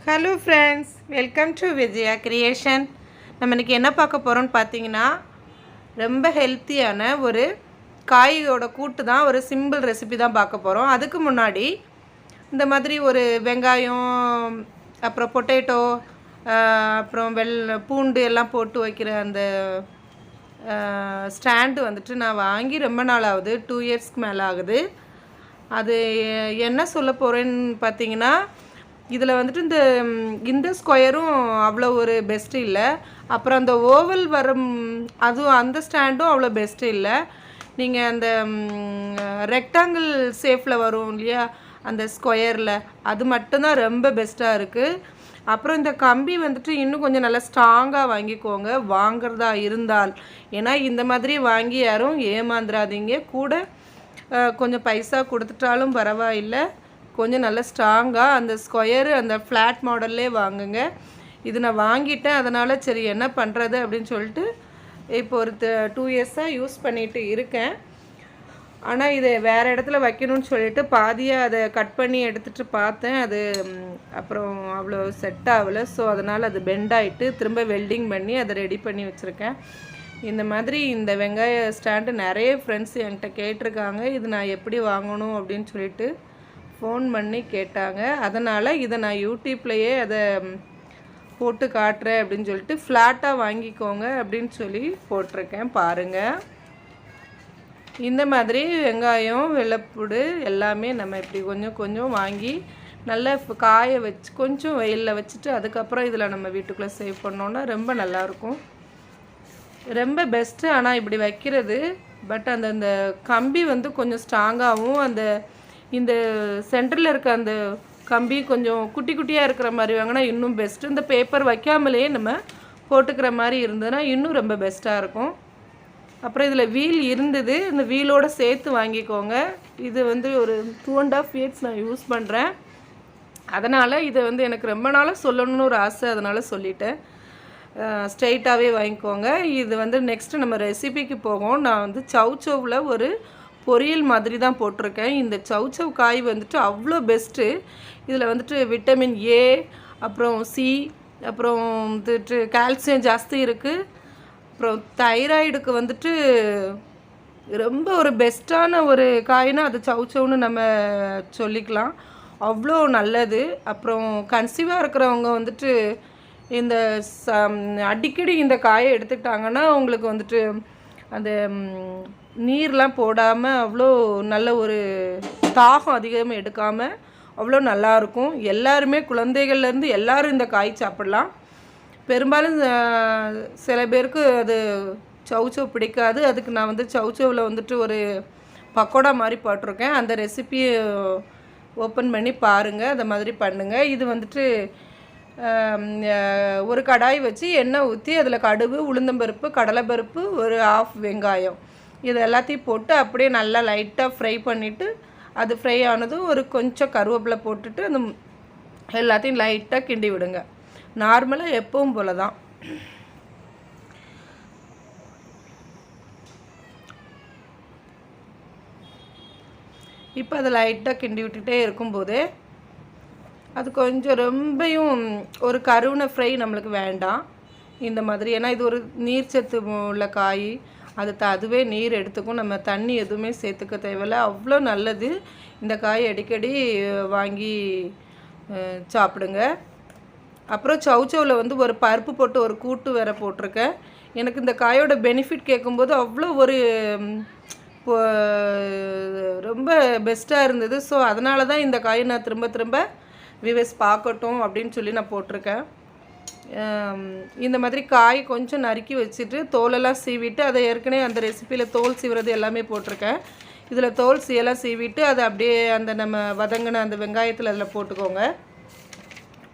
Hello friends, welcome to Vijaya creation. நம்ம இன்றைக்கி என்ன பார்க்க போகிறோம்னு பார்த்தீங்கன்னா, ரொம்ப ஹெல்த்தியான ஒரு காயோட கூட்டு தான், ஒரு சிம்பிள் ரெசிபி தான் பார்க்க போகிறோம். அதுக்கு முன்னாடி இந்த மாதிரி ஒரு வெங்காயம், அப்புறம் பொட்டேட்டோ, அப்புறம் பூண்டு எல்லாம் போட்டு வைக்கிற அந்த ஸ்டாண்டு வந்துட்டு நான் வாங்கி ரொம்ப நாள் ஆகுது, 2 இயர்ஸ்க்கு மேலே ஆகுது. அது என்ன சொல்ல போகிறேன்னு பார்த்தீங்கன்னா, இதில் வந்துட்டு இந்த ஸ்கொயரும் அவ்வளோ ஒரு பெஸ்ட்டு இல்லை. அப்புறம் அந்த ஓவல் வரும் அதுவும் அந்த ஸ்டாண்டும் அவ்வளோ பெஸ்ட்டு இல்லை. நீங்கள் அந்த ரெக்டாங்கிள் ஷேப்பில் வரும் இல்லையா, அந்த ஸ்கொயரில், அது மட்டும்தான் ரொம்ப பெஸ்ட்டாக இருக்குது. அப்புறம் இந்த கம்பி வந்துட்டு இன்னும் கொஞ்சம் நல்லா ஸ்ட்ராங்காக வாங்கிக்கோங்க வாங்கிறதா இருந்தால். ஏன்னா இந்த மாதிரி வாங்கி யாரும் ஏமாந்துடாதீங்க. கூட கொஞ்சம் பைசா கொடுத்துட்டாலும் பரவாயில்லை, கொஞ்சம் நல்லா ஸ்ட்ராங்காக அந்த ஸ்கொயரு அந்த ஃப்ளாட் மாடல்லே வாங்குங்க. இது நான் வாங்கிட்டேன், அதனால் சரி என்ன பண்ணுறது அப்படின்னு சொல்லிட்டு இப்போ ஒரு 2 இயர்ஸாக யூஸ் பண்ணிகிட்டு இருக்கேன். ஆனால் இதை வேறு இடத்துல வைக்கணும்னு சொல்லிட்டு பாதியாக அதை கட் பண்ணி எடுத்துகிட்டு பார்த்தேன். அது அப்புறம் அவ்வளோ செட் ஆகலை. ஸோ அதனால் அது பெண்ட் ஆகிட்டு திரும்ப வெல்டிங் பண்ணி அதை ரெடி பண்ணி வச்சுருக்கேன். இந்த மாதிரி இந்த வெங்காய ஸ்டாண்டு நிறைய ஃப்ரெண்ட்ஸ் என்கிட்ட கேட்டிருக்காங்க, இது நான் எப்படி வாங்கணும் அப்படின்னு சொல்லிட்டு ஃபோன் பண்ணி கேட்டாங்க. அதனால் இதை நான் யூடியூப்லேயே அதை போட்டு காட்டுறேன் அப்படின்னு சொல்லிட்டு ஃப்ளாட்டாக வாங்கிக்கோங்க அப்படின்னு சொல்லி போட்டிருக்கேன். பாருங்கள், இந்த மாதிரி வெங்காயம், வெள்ளைப்பூடு எல்லாமே நம்ம இப்படி கொஞ்சம் கொஞ்சம் வாங்கி நல்லா காய வச்சு கொஞ்சம் வெயிலில் வச்சுட்டு அதுக்கப்புறம் இதில் நம்ம வீட்டுக்குள்ளே சேவ் பண்ணோன்னா ரொம்ப நல்லாயிருக்கும், ரொம்ப பெஸ்ட்டு. ஆனால் இப்படி வைக்கிறது, பட் அந்த கம்பி வந்து கொஞ்சம் ஸ்ட்ராங்காகவும், இந்த சென்டரில் இருக்க அந்த கம்பி கொஞ்சம் குட்டி குட்டியாக இருக்கிற மாதிரி வாங்கினா இன்னும் பெஸ்ட்டு. இந்த பேப்பர் வைக்காமலேயே நம்ம போட்டுக்கிற மாதிரி இருந்ததுன்னா இன்னும் ரொம்ப பெஸ்ட்டாக இருக்கும். அப்புறம் இதில் வீல் இருந்தது, இந்த வீலோடு சேர்த்து வாங்கிக்கோங்க. இது வந்து ஒரு 2.5 இயர்ஸ் நான் யூஸ் பண்ணுறேன். அதனால் இதை வந்து எனக்கு ரொம்ப நாளாக சொல்லணும்னு ஒரு ஆசை, அதனால் சொல்லிட்டேன். ஸ்ட்ரெயிட்டாகவே வாங்கிக்கோங்க. இது வந்து நெக்ஸ்ட்டு நம்ம ரெசிபிக்கு போவோம். நான் வந்து சவ்வில் ஒரு பொரியல் மாதிரி தான் போட்டிருக்கேன். இந்த சவ் காய் வந்துட்டு அவ்வளோ பெஸ்ட்டு. இதில் வந்துட்டு விட்டமின் ஏ, அப்புறம் சி, அப்புறம் வந்துட்டு கால்சியம் ஜாஸ்தி இருக்குது. அப்புறம் தைராய்டுக்கு வந்துட்டு ரொம்ப ஒரு பெஸ்ட்டான ஒரு காய்னா அது சவ்னு நம்ம சொல்லிக்கலாம், அவ்வளோ நல்லது. அப்புறம் கன்சீவாக இருக்கிறவங்க வந்துட்டு இந்த அடிக்கடி இந்த காயை எடுத்துக்கிட்டாங்கன்னா உங்களுக்கு வந்துட்டு அந்த நீர்லாம் போடாமல் அவ்வளோ நல்ல ஒரு தாகம் அதிகமாக எடுக்காமல் அவ்வளோ நல்லாயிருக்கும். எல்லாருமே குழந்தைகள்லேருந்து எல்லோரும் இந்த காய் சாப்பிட்லாம். பெரும்பாலும் சில பேருக்கு அது சவ் பிடிக்காது. அதுக்கு நான் வந்து சவ்வில் வந்துட்டு ஒரு பக்கோடா மாதிரி போட்டிருக்கேன். அந்த ரெசிபியை ஓப்பன் பண்ணி பாருங்கள், அந்த மாதிரி பண்ணுங்கள். இது வந்துட்டு ஒரு கடாய் வச்சு எண்ணெய் ஊற்றி அதில் கடுகு, உளுந்தம்பருப்பு, கடலைப்பருப்பு, ஒரு 1/2 வெங்காயம் இது எல்லாத்தையும் போட்டு அப்படியே நல்லா லைட்டாக ஃப்ரை பண்ணிவிட்டு, அது ஃப்ரை ஆனதும் ஒரு கொஞ்சம் கருவேப்பிலை போட்டுட்டு அந்த எல்லாத்தையும் லைட்டாக கிண்டி விடுங்க. நார்மலாக எப்பவும் போல தான். இப்போ அதை லைட்டாக கிண்டி விட்டுட்டே இருக்கும்போதே அது கொஞ்சம் ரொம்பையும் ஒரு கருவின ஃப்ரை நம்மளுக்கு வேண்டாம் இந்த மாதிரி. ஏன்னா இது ஒரு நீர்ச்சத்து உள்ள காய், அதுவே நீர் எடுத்துக்கும். நம்ம தண்ணி எதுவுமே சேர்த்துக்க தேவையில்லை, அவ்வளோ நல்லது. இந்த காய் அடிக்கடி வாங்கி சாப்பிடுங்க. அப்புறம் சவ்வில் வந்து ஒரு பருப்பு போட்டு ஒரு கூட்டு வேற போட்டிருக்கேன். எனக்கு இந்த காயோட பெனிஃபிட் கேட்கும்போது அவ்வளோ ஒரு ரொம்ப பெஸ்ட்டாக இருந்தது. ஸோ அதனால தான் இந்த காயை நான் திரும்ப திரும்ப வியூவர்ஸ் பார்க்கட்டும் அப்படின்னு சொல்லி நான் போட்டிருக்கேன். இந்த மாதிரி காய் கொஞ்சம் நறுக்கி வச்சுட்டு தோலெல்லாம் சீவிட்டு, அதை ஏற்கனவே அந்த ரெசிப்பியில் தோல் சீவுறது எல்லாமே போட்டிருக்கேன். இதில் தோல் எல்லாம் சீவிட்டு அதை அப்படியே அந்த நம்ம வதங்கின அந்த வெங்காயத்தில் அதில் போட்டுக்கோங்க.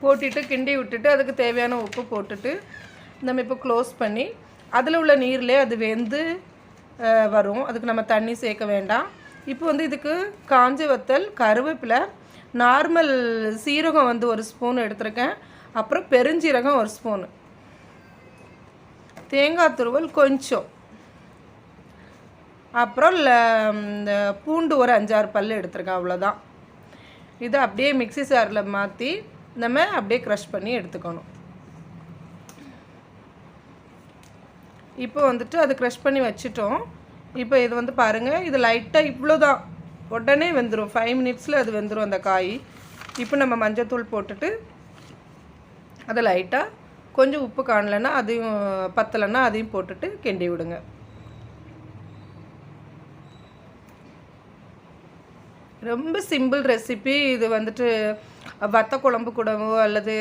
போட்டுட்டு கிண்டி விட்டுட்டு அதுக்கு தேவையான உப்பு போட்டுட்டு நம்ம இப்போ க்ளோஸ் பண்ணி அதில் உள்ள நீர்லேயே அது வெந்து வரும். அதுக்கு நம்ம தண்ணி சேர்க்க வேண்டாம். இப்போ வந்து இதுக்கு காஞ்ச வத்தல், கருவேப்பிலை, நார்மல் சீரகம் வந்து 1 ஸ்பூன் எடுத்துருக்கேன். அப்புறம் பெருஞ்சீரகம் 1 ஸ்பூனு, தேங்காய் துருவல் கொஞ்சம், அப்புறம் இந்த பூண்டு ஒரு 5-6 பல் எடுத்துருக்கேன். அவ்வளோதான். இதை அப்படியே மிக்சி ஜாரில் மாற்றி நம்ம அப்படியே க்ரஷ் பண்ணி எடுத்துக்கணும். இப்போ வந்துட்டு அது க்ரஷ் பண்ணி வச்சுட்டோம். இப்போ இது வந்து பாருங்கள், இது லைட்டாக இவ்வளோ தான், உடனே வெந்துடும். 5 மினிட்ஸில் அது வெந்துடும் அந்த காய். இப்போ நம்ம மஞ்சத்தூள் போட்டுட்டு அதை லைட்டாக கொஞ்சம் உப்பு காணலைன்னா அதையும் பத்தலைன்னா அதையும் போட்டுட்டு கிண்டி விடுங்க. ரொம்ப சிம்பிள் ரெசிபி இது. வந்துட்டு வத்த குழம்பு கூடவோ அல்லது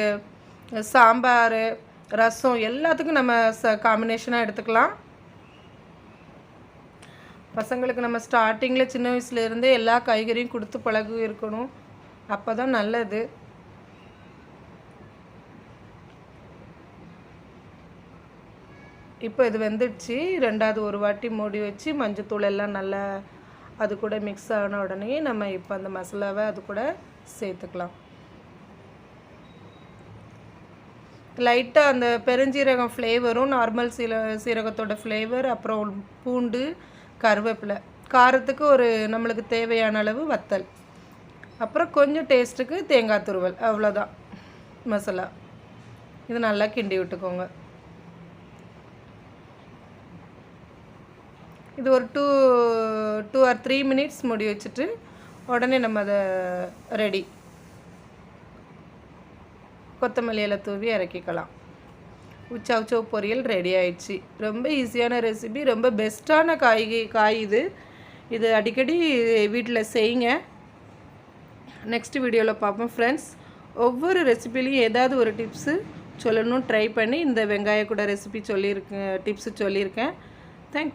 சாம்பார், ரசம் எல்லாத்துக்கும் நம்ம காம்பினேஷனாக எடுத்துக்கலாம். பசங்களுக்கு நம்ம ஸ்டார்டிங்கில் சின்ன வயசுலேருந்தே எல்லா காய்கறியும் கொடுத்து பழகு இருக்கணும். அப்போ தான் நல்லது. இப்போ இது வெந்துடுச்சு. ரெண்டாவது ஒரு வாட்டி மூடி வச்சு மஞ்சத்தூள் எல்லாம் நல்லா அது கூட மிக்ஸ் ஆன உடனே நம்ம இப்போ அந்த மசாலாவை அது கூட சேர்த்துக்கலாம். லைட்டாக அந்த பெருஞ்சீரகம் ஃப்ளேவரும் நார்மல் சீரகத்தோட ஃப்ளேவர், அப்புறம் பூண்டு, கருவேப்பிலை, காரத்துக்கு ஒரு நம்மளுக்கு தேவையான அளவு வத்தல், அப்புறம் கொஞ்சம் டேஸ்ட்டுக்கு தேங்காய் துருவல், அவ்வளோதான் மசாலா. இது நல்லா கிண்டி விட்டுக்கோங்க. இது ஒரு 2 or 3 மினிட்ஸ் மூடி வச்சுட்டு உடனே நம்ம அதை ரெடி. கொத்தமல்லி இலை தூவி இறக்கிக்கலாம். chow பொரியல் ரெடி ஆயிடுச்சு. ரொம்ப ஈஸியான ரெசிபி, ரொம்ப பெஸ்ட்டான காய் இது. இது அடிக்கடி வீட்டில் செய்யுங்க. நெக்ஸ்ட் வீடியோவில் பார்ப்போம் ஃப்ரெண்ட்ஸ். ஒவ்வொரு ரெசிபிலையும் ஏதாவது ஒரு டிப்ஸு சொல்லணும் ட்ரை பண்ணி இந்த வெங்காய கூட ரெசிபி டிப்ஸு சொல்லியிருக்கேன். தேங்க்யூ.